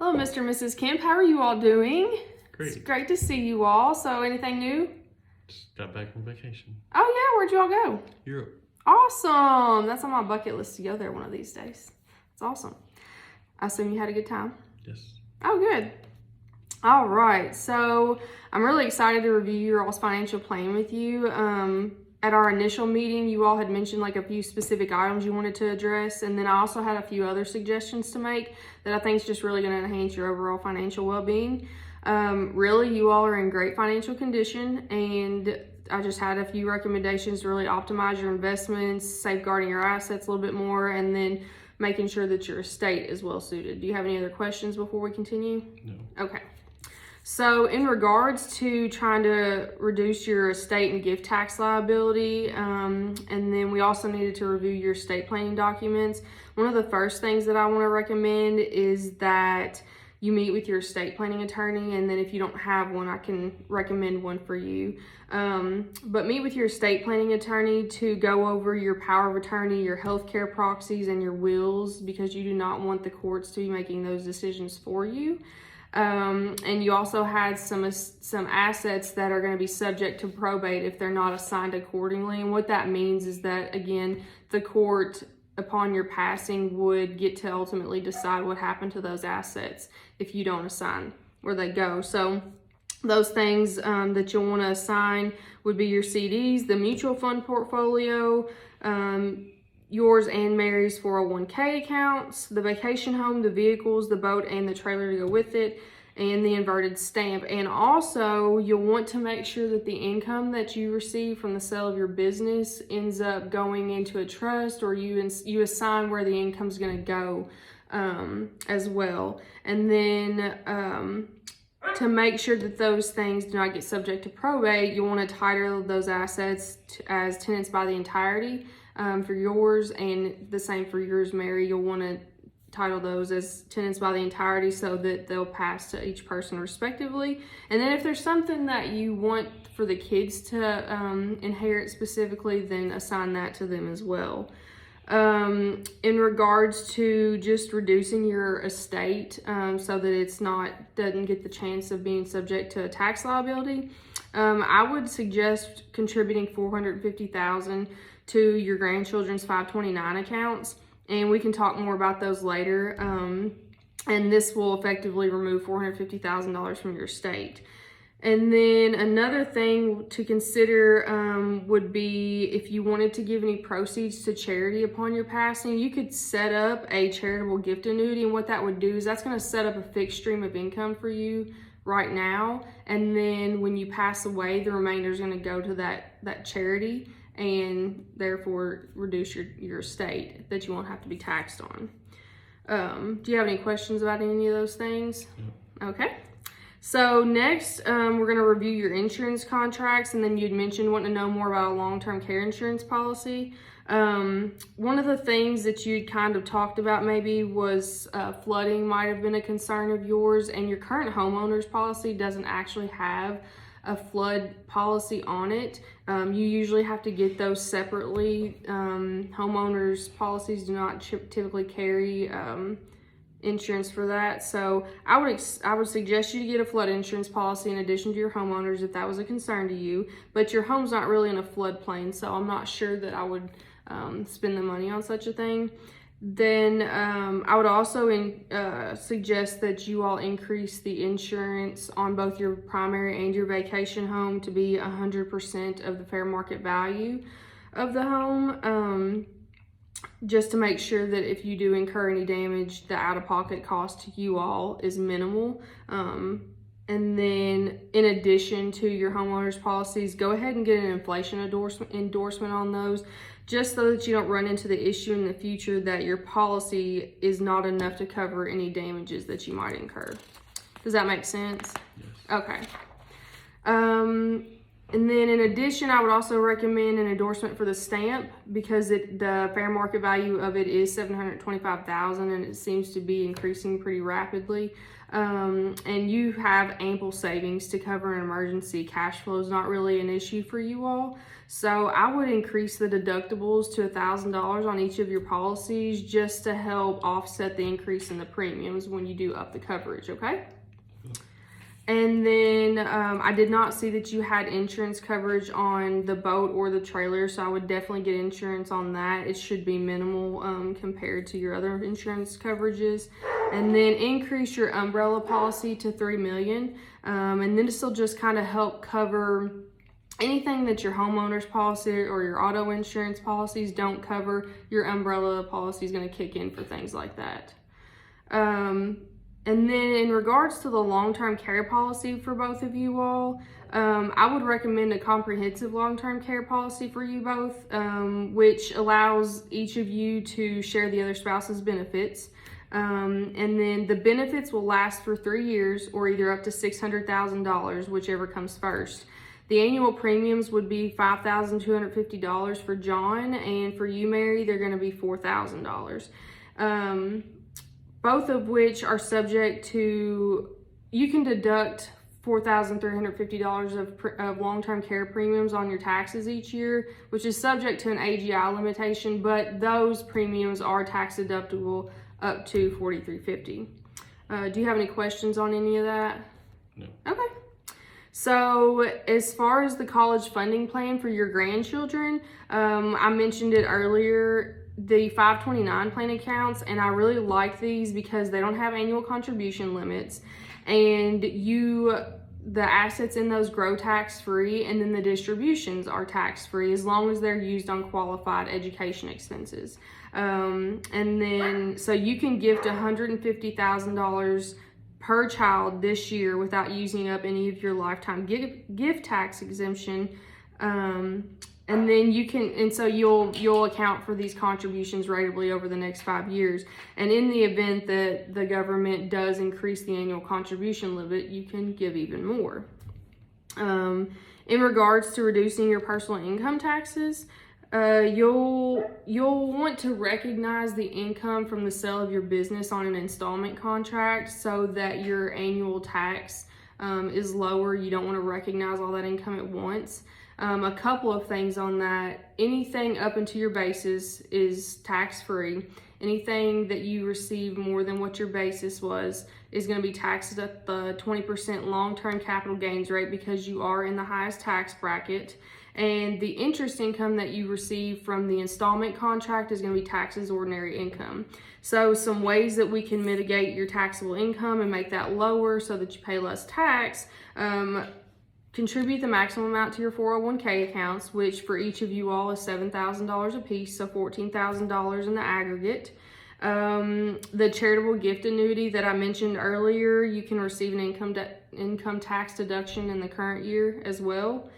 Hello, Mr. and Mrs. Kemp. How are you all doing? Great. It's great to see you all. So, anything new? Just got back from vacation. Oh, yeah. Where'd you all go? Europe. Awesome. That's on my bucket list to go there one of these days. It's awesome. I assume you had a good time? Yes. Oh, good. All right. So, I'm really excited to review your all's financial plan with you. At our initial meeting, you all had mentioned like a few specific items you wanted to address, and then I also had a few other suggestions to make that I think is just really going to enhance your overall financial well-being. Really, you all are in great financial condition, and I just had a few recommendations to really optimize your investments, safeguarding your assets a little bit more, and then making sure that your estate is well suited. Do you have any other questions before we continue? No. Okay. So in regards to trying to reduce your estate and gift tax liability, and then we also needed to review your estate planning documents. One of the first things that I want to recommend is that you meet with your estate planning attorney, and then if you don't have one, I can recommend one for you. But meet with your estate planning attorney to go over your power of attorney, your healthcare proxies, and your wills, because you do not want the courts to be making those decisions for you. And you also had some assets that are going to be subject to probate if they're not assigned accordingly. And what that means is that, again, the court, upon your passing, would get to ultimately decide what happened to those assets if you don't assign where they go. So those things that you'll want to assign would be your CDs, the mutual fund portfolio, yours and Mary's 401k accounts, the vacation home, the vehicles, the boat, and the trailer to go with it, and the inverted stamp. And also, you'll want to make sure that the income that you receive from the sale of your business ends up going into a trust, or you assign where the income's going to go as well. And then to make sure that those things do not get subject to probate, you want to title those assets as tenants by the entirety. For yours, and the same for yours, Mary, you'll want to title those as tenants by the entirety so that they'll pass to each person respectively. And then if there's something that you want for the kids to inherit specifically, then assign that to them as well. In regards to just reducing your estate so that doesn't get the chance of being subject to a tax liability, I would suggest contributing $450,000 to your grandchildren's 529 accounts, and we can talk more about those later. And this will effectively remove $450,000 from your estate. And then another thing to consider would be if you wanted to give any proceeds to charity upon your passing, you could set up a charitable gift annuity. And what that would do is that's going to set up a fixed stream of income for you right now. And then when you pass away, the remainder is going to go to that charity, and therefore reduce your estate that you won't have to be taxed on. Do you have any questions about any of those things? No. Okay. So next, we're going to review your insurance contracts, and then you'd mentioned wanting to know more about a long-term care insurance policy. One of the things that you'd kind of talked about maybe was flooding might have been a concern of yours, and your current homeowner's policy doesn't actually have a flood policy on it. You usually have to get those separately. Homeowners policies do not typically carry insurance for that. So I would suggest you to get a flood insurance policy in addition to your homeowners if that was a concern to you. But your home's not really in a floodplain, so I'm not sure that I would spend the money on such a thing. Then I would also suggest that you all increase the insurance on both your primary and your vacation home to be 100% of the fair market value of the home, just to make sure that if you do incur any damage, the out-of-pocket cost to you all is minimal. And then in addition to your homeowner's policies, go ahead and get an inflation endorsement on those, just so that you don't run into the issue in the future that your policy is not enough to cover any damages that you might incur. Does that make sense? Yes. Okay. And then in addition, I would also recommend an endorsement for the stamp because the fair market value of it is $725,000 and it seems to be increasing pretty rapidly. And you have ample savings to cover an emergency. Cash flow is not really an issue for you all. So I would increase the deductibles to $1,000 on each of your policies just to help offset the increase in the premiums when you do up the coverage, okay? And then I did not see that you had insurance coverage on the boat or the trailer, so I would definitely get insurance on that. It should be minimal compared to your other insurance coverages. And then increase your umbrella policy to $3 million. And then this will just kind of help cover anything that your homeowner's policy or your auto insurance policies don't cover. Your umbrella policy is going to kick in for things like that. And then in regards to the long-term care policy for both of you all, I would recommend a comprehensive long-term care policy for you both, which allows each of you to share the other spouse's benefits. And then the benefits will last for 3 years or either up to $600,000, whichever comes first. The annual premiums would be $5,250 for John, and for you, Mary, they're going to be $4,000. Both of which are subject to, you can deduct $4,350 of long-term care premiums on your taxes each year, which is subject to an AGI limitation, but those premiums are tax deductible up to $4,350. Do you have any questions on any of that? No. Okay. So as far as the college funding plan for your grandchildren, I mentioned it earlier, the 529 plan accounts, and I really like these because they don't have annual contribution limits, and the assets in those grow tax-free, and then the distributions are tax-free as long as they're used on qualified education expenses. And then so you can gift $150,000 per child this year without using up any of your lifetime gift tax exemption. And then you'll account for these contributions ratably over the next 5 years. And in the event that the government does increase the annual contribution limit, you can give even more. In regards to reducing your personal income taxes, you'll want to recognize the income from the sale of your business on an installment contract so that your annual tax is lower. You don't want to recognize all that income at once. A couple of things on that. Anything up into your basis is tax-free. Anything that you receive more than what your basis was is going to be taxed at the 20% long-term capital gains rate because you are in the highest tax bracket. And the interest income that you receive from the installment contract is going to be taxed as ordinary income. So some ways that we can mitigate your taxable income and make that lower so that you pay less tax, contribute the maximum amount to your 401k accounts, which for each of you all is $7,000 a piece, so $14,000 in the aggregate. The charitable gift annuity that I mentioned earlier, you can receive an income tax deduction in the current year as well.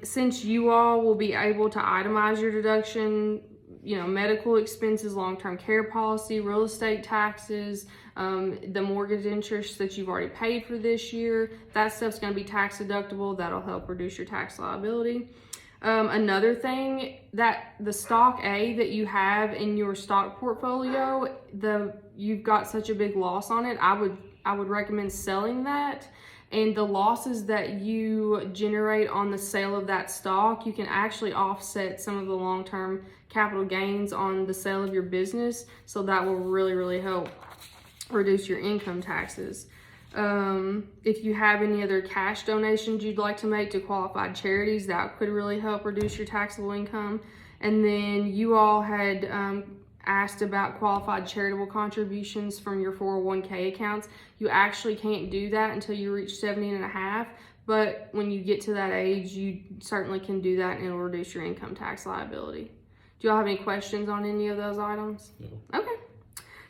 Since you all will be able to itemize your deduction, medical expenses, long-term care policy, real estate taxes, the mortgage interest that you've already paid for this year, that stuff's going to be tax deductible. That'll help reduce your tax liability. Another thing, that the stock A that you have in your stock portfolio, you've got such a big loss on it, I would recommend selling that. And the losses that you generate on the sale of that stock, you can actually offset some of the long-term capital gains on the sale of your business. So that will really, really help reduce your income taxes. If you have any other cash donations you'd like to make to qualified charities, that could really help reduce your taxable income. And then you all had asked about qualified charitable contributions from your 401k accounts. You actually can't do that until you reach 70 and a half, but when you get to that age, you certainly can do that and it'll reduce your income tax liability. Do y'all have any questions on any of those items? No. Okay.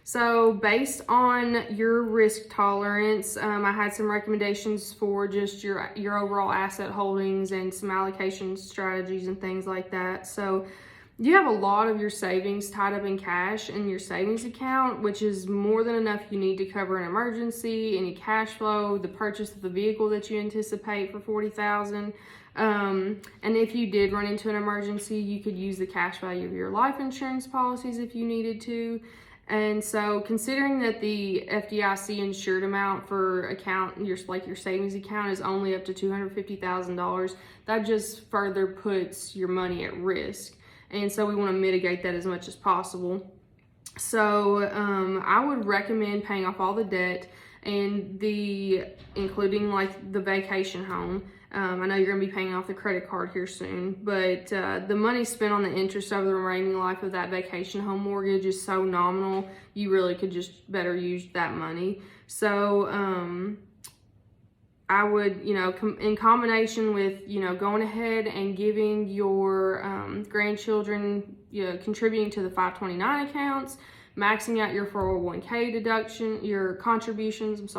So based on your risk tolerance, I had some recommendations for just your overall asset holdings and some allocation strategies and things like that. So You have a lot of your savings tied up in cash in your savings account, which is more than enough you need to cover an emergency, any cash flow, the purchase of the vehicle that you anticipate for $40,000. And if you did run into an emergency, you could use the cash value of your life insurance policies if you needed to. And so, considering that the FDIC insured amount for your savings account is only up to $250,000, that just further puts your money at risk. And so we want to mitigate that as much as possible. So I would recommend paying off all the debt and including like the vacation home. I know you're going to be paying off the credit card here soon, but the money spent on the interest over the remaining life of that vacation home mortgage is so nominal, you really could just better use that money. So I would, in combination with, going ahead and giving your grandchildren, contributing to the 529 accounts, maxing out your 401k deduction, your contributions, that's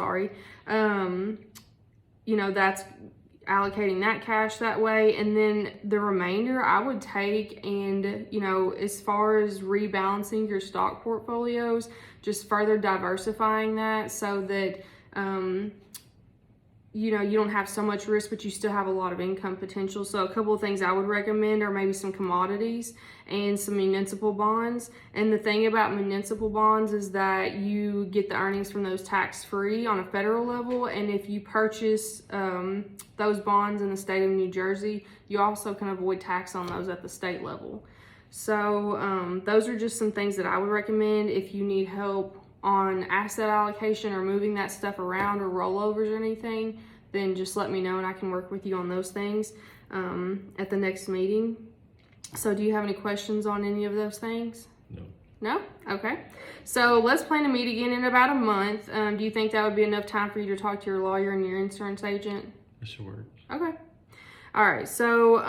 allocating that cash that way. And then the remainder I would take and, as far as rebalancing your stock portfolios, just further diversifying that so that, you don't have so much risk, but you still have a lot of income potential. So a couple of things I would recommend are maybe some commodities and some municipal bonds. And the thing about municipal bonds is that you get the earnings from those tax-free on a federal level. And if you purchase those bonds in the state of New Jersey, you also can avoid tax on those at the state level. So those are just some things that I would recommend if you need help on asset allocation or moving that stuff around or rollovers or anything, then just let me know and I can work with you on those things at the next meeting. So do you have any questions on any of those things? No. No? Okay. So let's plan to meet again in about a month. Do you think that would be enough time for you to talk to your lawyer and your insurance agent? That should work. Okay. All right, so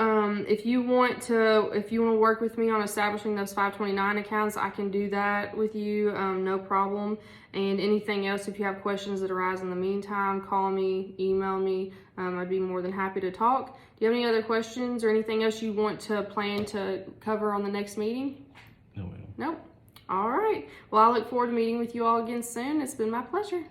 if you want to work with me on establishing those 529 accounts, I can do that with you, no problem. And anything else, if you have questions that arise in the meantime, call me, email me. I'd be more than happy to talk. Do you have any other questions or anything else you want to plan to cover on the next meeting? No, ma'am. Nope. All right. Well, I look forward to meeting with you all again soon. It's been my pleasure.